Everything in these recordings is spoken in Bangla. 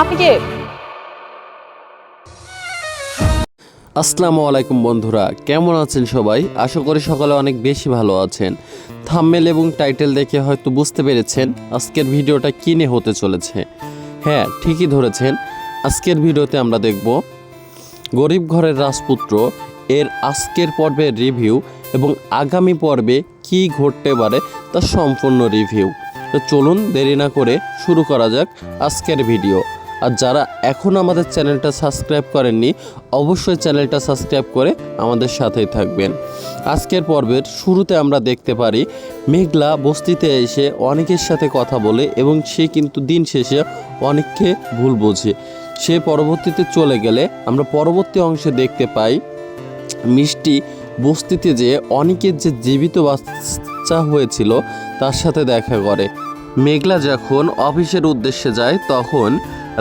আপনি কে? আসসালামু আলাইকুম বন্ধুরা, কেমন আছেন সবাই? আশা করি সকালে অনেক বেশি ভালো আছেন। থাম্বনেল এবং টাইটেল দেখে হয়তো বুঝতে পেরেছেন আজকের ভিডিওটা কী নিয়ে হতে চলেছে। হ্যাঁ, ঠিকই ধরেছেন। আজকের ভিডিওতে আমরা দেখব গরিব ঘরের রাজপুত্র এর আজকের পর্বের রিভিউ এবং আগামী পর্বে কী ঘটতে পারে তার সম্পূর্ণ রিভিউ। তো চলুন দেরি না করে শুরু করা যাক আজকের ভিডিও। আর যারা এখন আমাদের চ্যানেলটা সাবস্ক্রাইব করেননি, অবশ্যই চ্যানেলটা সাবস্ক্রাইব করে আমাদের সাথেই থাকবেন। আজকের পর্বের শুরুতে আমরা দেখতে পারি মেঘলা বস্তিতে এসে অনেকের সাথে কথা বলে এবং সে কিন্তু দিন শেষে অনেককে ভুল বোঝে। সে পরবর্তীতে চলে গেলে আমরা পরবর্তী অংশে দেখতে পাই মিষ্টি বস্তিতে যে অনেকের যে জীবিত বাচ্চা হয়েছিল তার সাথে দেখা করে। মেঘলা যখন অফিসের উদ্দেশ্যে যায় তখন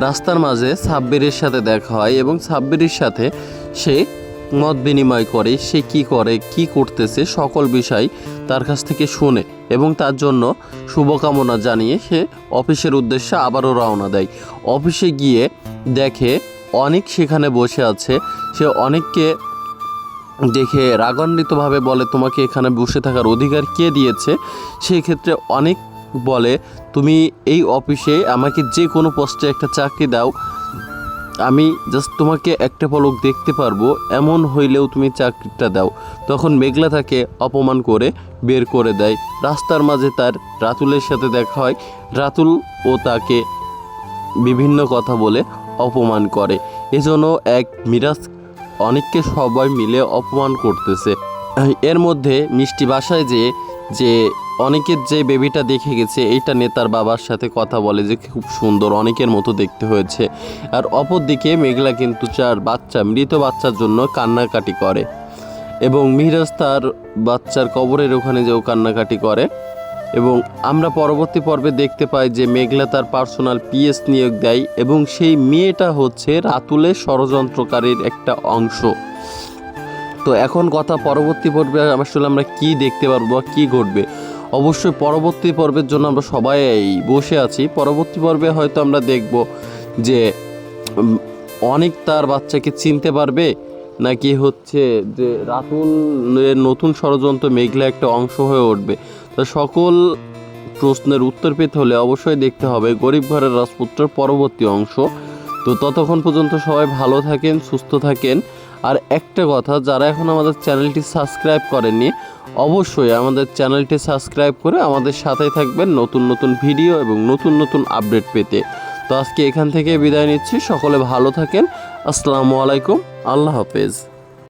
রাস্তার মাঝে সাব্বিরের সাথে দেখা হয় এবং সাব্বিরের সাথে সে মত বিনিময় করে, সে কি করে কি করতেছে সকল বিষয় তার কাছ থেকে শুনে এবং তার জন্য শুভকামনা জানিয়ে সে অফিসের উদ্দেশ্যে আবারও রওনা দেয়। অফিসে গিয়ে দেখে অনেক সেখানে বসে আছে। সে অনেককে দেখে রাগান্বিতভাবে বলে, তোমাকে এখানে বসে থাকার অধিকার কে দিয়েছে? সেই ক্ষেত্রে অনেক বলে, তুমি এই অফিসে আমাকে যে কোনো পোস্টে একটা চাকরি দাও, আমি জাস্ট তোমাকে একটা পলক দেখতে পারবো, এমন হইলেও তুমি চাকরিটা দাও। তখন মেঘলা তাকে অপমান করে বের করে দেয়। রাস্তার মাঝে তার রাতুলের সাথে দেখা হয়। রাতুল ও তাকে বিভিন্ন কথা বলে অপমান করে। এজন্য এক মিরাজ অনেককে সবাই মিলে অপমান করতেছে। এর মধ্যে মিষ্টি বাসায় যে অনেকের যে বেবিটা দেখে গেছে এইটা নিয়ে তার বাবার সাথে কথা বলে যে খুব সুন্দর, অনেকের মতো দেখতে হয়েছে। আর অপরদিকে মেঘলা কিন্তু মৃত বাচ্চার জন্য কান্নাকাটি করে এবং মিরাজ তার বাচ্চার কবরের ওখানে যেও কান্নাকাটি করে। এবং আমরা পরবর্তী পর্বে দেখতে পাই যে মেঘলা তার পার্সোনাল পিএস নিয়োগ দেয় এবং সেই মেয়েটা হচ্ছে রাতুলের ষড়যন্ত্রকারীর একটা অংশ। তো এখন কথা পরবর্তী পর্বে আসলে আমরা কি দেখতে পারবো, কি ঘটবে, অবশ্যই পরবর্তী পর্বের জন্য আমরা সবাই বসে আছি। পরবর্তী পর্বে হয়তো আমরা দেখব যে অনেক তার বাচ্চাকে চিনতে পারবে, নাকি হচ্ছে যে রাতুলের নতুন ষড়যন্ত্র মেঘলা একটা অংশ হয়ে উঠবে। তো সকল প্রশ্নের উত্তর পেতে হলে অবশ্যই দেখতে হবে গরিব ঘরের রাজপুত্রের পরবর্তী অংশ। তো ততক্ষণ পর্যন্ত সবাই ভালো থাকেন, সুস্থ থাকেন। আর একটা কথা, যারা এখন আমাদের চ্যানেলটি সাবস্ক্রাইব করেননি, অবশ্যই আমাদের চ্যানেলটি সাবস্ক্রাইব করে আমাদের সাথেই থাকবেন নতুন নতুন ভিডিও এবং নতুন নতুন আপডেট পেতে। তো আজকে এখান থেকে বিদায় নিচ্ছি। সকলে ভালো থাকেন। আসসালামু আলাইকুম, আল্লাহ হাফেজ।